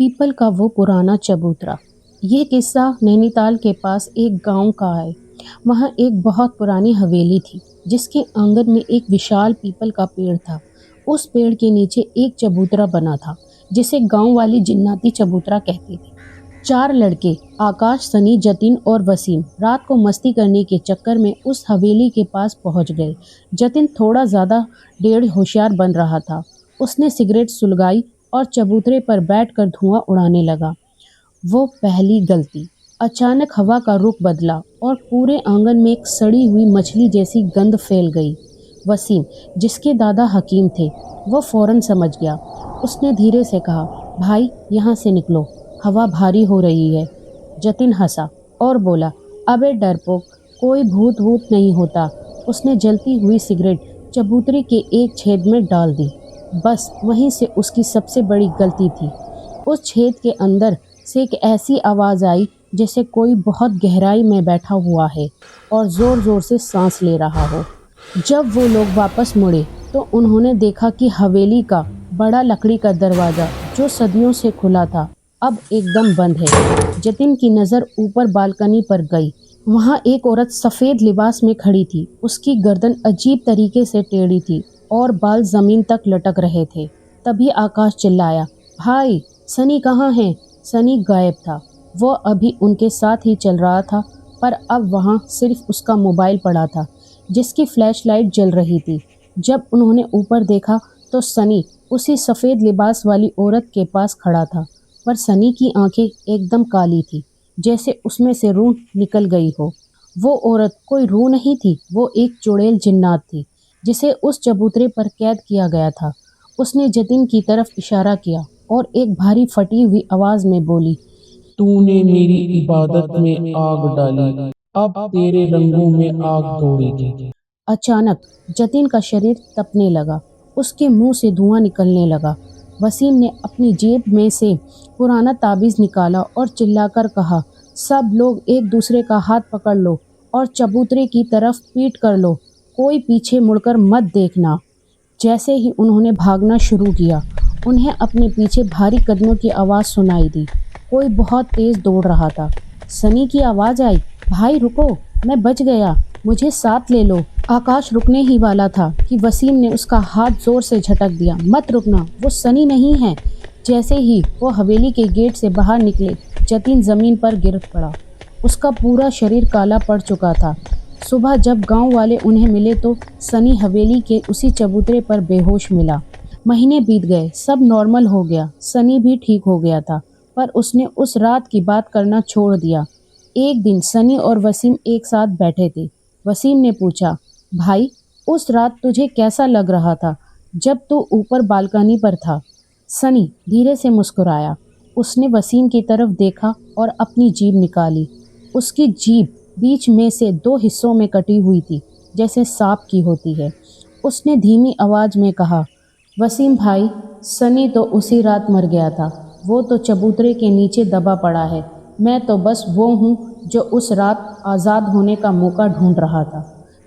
People का वो पुराना चबूतरा। ये किस्सा नैनीताल के पास एक गांव का है। वहाँ एक बहुत पुरानी हवेली थी जिसके आंगन में एक विशाल पीपल का पेड़ था। उस पेड़ के नीचे एक चबूतरा बना था जिसे गांव वाली जिन्नाती चबूतरा कहते थे। चार लड़के आकाश, सनी, जतिन और वसीम रात को मस्ती करने के चक्कर में उस हवेली के पास पहुंच गए। जतिन थोड़ा ज़्यादा डेढ़ होशियार बन रहा था। उसने सिगरेट सुलगाई और चबूतरे पर बैठकर धुआं उड़ाने लगा। वो पहली गलती। अचानक हवा का रुख बदला और पूरे आंगन में एक सड़ी हुई मछली जैसी गंध फैल गई। वसीम, जिसके दादा हकीम थे, वो फौरन समझ गया। उसने धीरे से कहा, भाई यहाँ से निकलो, हवा भारी हो रही है। जतिन हंसा और बोला, अबे डरपोक, कोई भूत वूत नहीं होता। उसने जलती हुई सिगरेट चबूतरे के एक छेद में डाल दी। बस वहीं से उसकी सबसे बड़ी गलती थी। उस छेद के अंदर से एक ऐसी आवाज़ आई जैसे कोई बहुत गहराई में बैठा हुआ है और ज़ोर ज़ोर से सांस ले रहा हो। जब वो लोग वापस मुड़े तो उन्होंने देखा कि हवेली का बड़ा लकड़ी का दरवाज़ा जो सदियों से खुला था अब एकदम बंद है। जतिन की नज़र ऊपर बालकनी पर गई। वहाँ एक औरत सफ़ेद लिबास में खड़ी थी। उसकी गर्दन अजीब तरीके से टेढ़ी थी और बाल ज़मीन तक लटक रहे थे। तभी आकाश चिल्लाया, भाई सनी कहाँ है? सनी गायब था। वो अभी उनके साथ ही चल रहा था, पर अब वहाँ सिर्फ उसका मोबाइल पड़ा था जिसकी फ्लैशलाइट जल रही थी। जब उन्होंने ऊपर देखा तो सनी उसी सफ़ेद लिबास वाली औरत के पास खड़ा था, पर सनी की आंखें एकदम काली थी, जैसे उसमें से रूह निकल गई हो। वो औरत कोई रूह नहीं थी, वो एक चुड़ैल जिन्नात थी जिसे उस चबूतरे पर कैद किया गया था। उसने जतिन की तरफ इशारा किया और एक भारी फटी हुई आवाज़ में बोली, तूने मेरी इबादत में आग डाली, अब तेरे रंगों में आग दौड़ेगी। अचानक जतिन का शरीर तपने लगा। उसके मुंह से धुआं निकलने लगा। वसीम ने अपनी जेब में से पुराना ताबीज़ निकाला और चिल्लाकर कहा, सब लोग एक दूसरे का हाथ पकड़ लो और चबूतरे की तरफ पीट कर लो, कोई पीछे मुड़कर मत देखना। जैसे ही उन्होंने भागना शुरू किया, उन्हें अपने पीछे भारी कदमों की आवाज़ सुनाई दी। कोई बहुत तेज़ दौड़ रहा था। सनी की आवाज़ आई, भाई रुको, मैं बच गया, मुझे साथ ले लो। आकाश रुकने ही वाला था कि वसीम ने उसका हाथ ज़ोर से झटक दिया। मत रुकना, वो सनी नहीं है। जैसे ही वो हवेली के गेट से बाहर निकले, जतिन ज़मीन पर गिर पड़ा। उसका पूरा शरीर काला पड़ चुका था। सुबह जब गांव वाले उन्हें मिले तो सनी हवेली के उसी चबूतरे पर बेहोश मिला। महीने बीत गए, सब नॉर्मल हो गया। सनी भी ठीक हो गया था, पर उसने उस रात की बात करना छोड़ दिया। एक दिन सनी और वसीम एक साथ बैठे थे। वसीम ने पूछा, भाई उस रात तुझे कैसा लग रहा था जब तू ऊपर बालकनी पर था? सनी धीरे से मुस्कुराया। उसने वसीम की तरफ देखा और अपनी जीभ निकाली। उसकी जीभ बीच में से दो हिस्सों में कटी हुई थी, जैसे सांप की होती है। उसने धीमी आवाज़ में कहा, वसीम भाई, सनी तो उसी रात मर गया था। वो तो चबूतरे के नीचे दबा पड़ा है। मैं तो बस वो हूँ जो उस रात आज़ाद होने का मौका ढूंढ रहा था।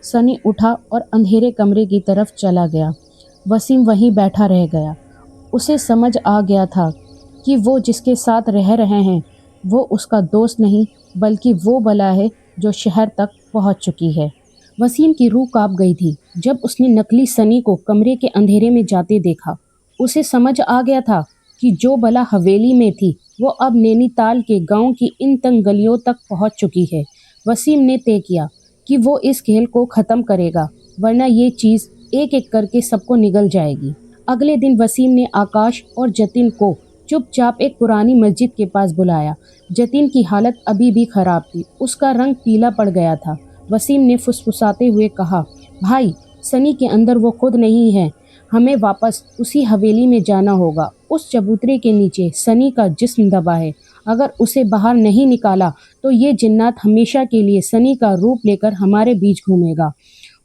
सनी उठा और अंधेरे कमरे की तरफ चला गया। वसीम वहीं बैठा रह गया। उसे समझ आ गया था कि वो जिसके साथ रह रहे हैं वो उसका दोस्त नहीं, बल्कि वो बला है जो शहर तक पहुंच चुकी है। वसीम की रूह कांप गई थी जब उसने नकली सनी को कमरे के अंधेरे में जाते देखा। उसे समझ आ गया था कि जो बला हवेली में थी वो अब नैनीताल के गांव की इन तंग गलियों तक पहुंच चुकी है। वसीम ने तय किया कि वो इस खेल को ख़त्म करेगा, वरना ये चीज़ एक एक करके सबको निगल जाएगी। अगले दिन वसीम ने आकाश और जतिन को चुपचाप एक पुरानी मस्जिद के पास बुलाया। जतिन की हालत अभी भी खराब थी, उसका रंग पीला पड़ गया था। वसीम ने फुसफुसाते हुए कहा, भाई सनी के अंदर वो खुद नहीं है, हमें वापस उसी हवेली में जाना होगा। उस चबूतरे के नीचे सनी का जिस्म दबा है। अगर उसे बाहर नहीं निकाला तो ये जिन्नात हमेशा के लिए सनी का रूप लेकर हमारे बीच घूमेगा।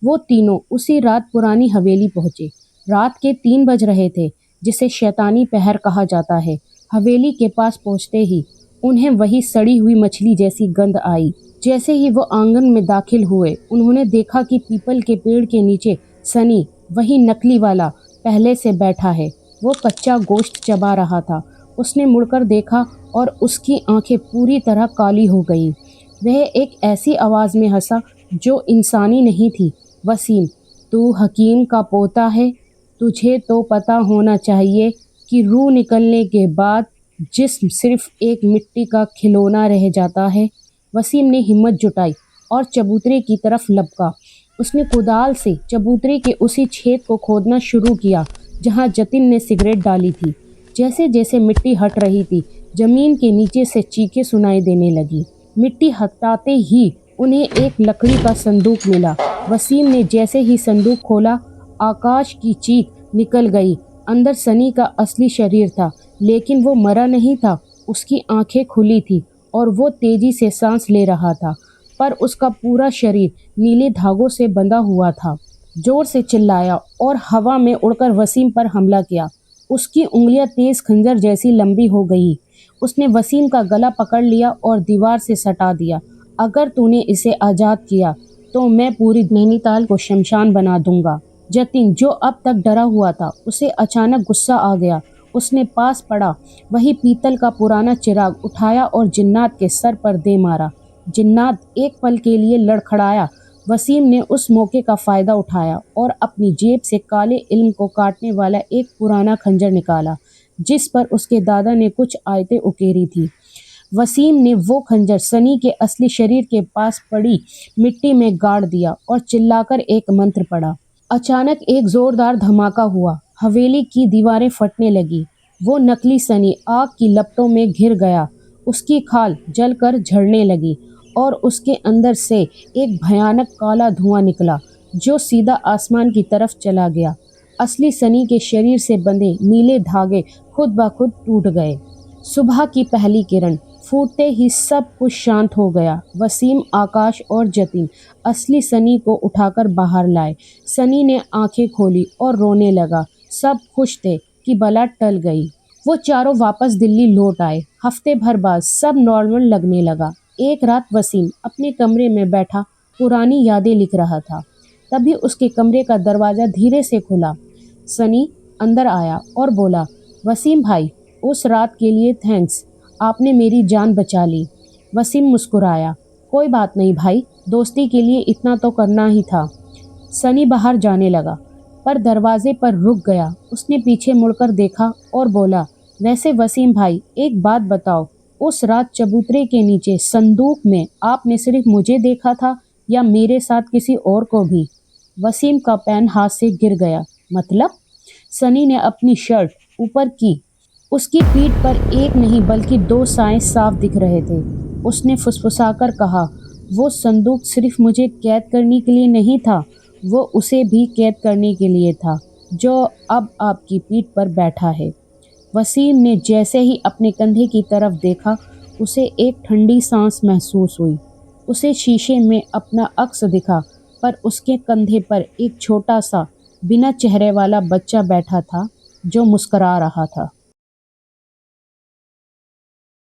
वो तीनों उसी रात पुरानी हवेली पहुँचे। रात के 3 बज रहे थे, जिसे शैतानी पहर कहा जाता है। हवेली के पास पहुँचते ही उन्हें वही सड़ी हुई मछली जैसी गंध आई। जैसे ही वो आंगन में दाखिल हुए, उन्होंने देखा कि पीपल के पेड़ के नीचे सनी, वही नकली वाला, पहले से बैठा है। वो कच्चा गोश्त चबा रहा था। उसने मुड़कर देखा और उसकी आंखें पूरी तरह काली हो गईं। वह एक ऐसी आवाज़ में हंसा जो इंसानी नहीं थी। वसीम, तू हकीम का पोता है? तुझे तो पता होना चाहिए कि रूह निकलने के बाद जिस्म सिर्फ एक मिट्टी का खिलौना रह जाता है। वसीम ने हिम्मत जुटाई और चबूतरे की तरफ लपका। उसने कुदाल से चबूतरे के उसी छेद को खोदना शुरू किया जहां जतिन ने सिगरेट डाली थी। जैसे जैसे मिट्टी हट रही थी, जमीन के नीचे से चीखें सुनाई देने लगी। मिट्टी हटाते ही उन्हें एक लकड़ी का संदूक मिला। वसीम ने जैसे ही संदूक खोला, आकाश की चीख निकल गई। अंदर सनी का असली शरीर था, लेकिन वो मरा नहीं था। उसकी आंखें खुली थी और वो तेजी से सांस ले रहा था, पर उसका पूरा शरीर नीले धागों से बंधा हुआ था। जोर से चिल्लाया और हवा में उड़कर वसीम पर हमला किया। उसकी उंगलियां तेज खंजर जैसी लंबी हो गई। उसने वसीम का गला पकड़ लिया और दीवार से सटा दिया। अगर तूने इसे आज़ाद किया तो मैं पूरी नैनीताल को शमशान बना दूंगा। जतिन, जो अब तक डरा हुआ था, उसे अचानक गुस्सा आ गया। उसने पास पड़ा वही पीतल का पुराना चिराग उठाया और जिन्नात के सर पर दे मारा। जिन्नात एक पल के लिए लड़खड़ाया। वसीम ने उस मौके का फ़ायदा उठाया और अपनी जेब से काले इल्म को काटने वाला एक पुराना खंजर निकाला, जिस पर उसके दादा ने कुछ आयतें उकेरी थी। वसीम ने वो खंजर सनी के असली शरीर के पास पड़ी मिट्टी में गाड़ दिया और चिल्लाकर एक मंत्र पढ़ा। अचानक एक जोरदार धमाका हुआ। हवेली की दीवारें फटने लगी। वो नकली सनी आग की लपटों में घिर गया। उसकी खाल जलकर झड़ने लगी और उसके अंदर से एक भयानक काला धुआं निकला जो सीधा आसमान की तरफ चला गया। असली सनी के शरीर से बंधे नीले धागे खुद ब खुद टूट गए। सुबह की पहली किरण फूटते ही सब कुछ शांत हो गया। वसीम, आकाश और जतिन असली सनी को उठाकर बाहर लाए। सनी ने आंखें खोली और रोने लगा। सब खुश थे कि बला टल गई। वो चारों वापस दिल्ली लौट आए। हफ्ते भर बाद सब नॉर्मल लगने लगा। एक रात वसीम अपने कमरे में बैठा पुरानी यादें लिख रहा था। तभी उसके कमरे का दरवाज़ा धीरे से खुला। सनी अंदर आया और बोला, वसीम भाई, उस रात के लिए थैंक्स, आपने मेरी जान बचा ली। वसीम मुस्कुराया, कोई बात नहीं भाई, दोस्ती के लिए इतना तो करना ही था। सनी बाहर जाने लगा पर दरवाजे पर रुक गया। उसने पीछे मुड़कर देखा और बोला, वैसे वसीम भाई, एक बात बताओ, उस रात चबूतरे के नीचे संदूक में आपने सिर्फ मुझे देखा था या मेरे साथ किसी और को भी? वसीम का पेन हाथ से गिर गया। मतलब? सनी ने अपनी शर्ट ऊपर की। उसकी पीठ पर एक नहीं बल्कि दो साएं साफ दिख रहे थे। उसने फुसफुसाकर कहा, वो संदूक सिर्फ मुझे कैद करने के लिए नहीं था, वो उसे भी कैद करने के लिए था जो अब आपकी पीठ पर बैठा है। वसीम ने जैसे ही अपने कंधे की तरफ देखा, उसे एक ठंडी सांस महसूस हुई। उसे शीशे में अपना अक्स दिखा, पर उसके कंधे पर एक छोटा सा बिना चेहरे वाला बच्चा बैठा था जो मुस्करा रहा था।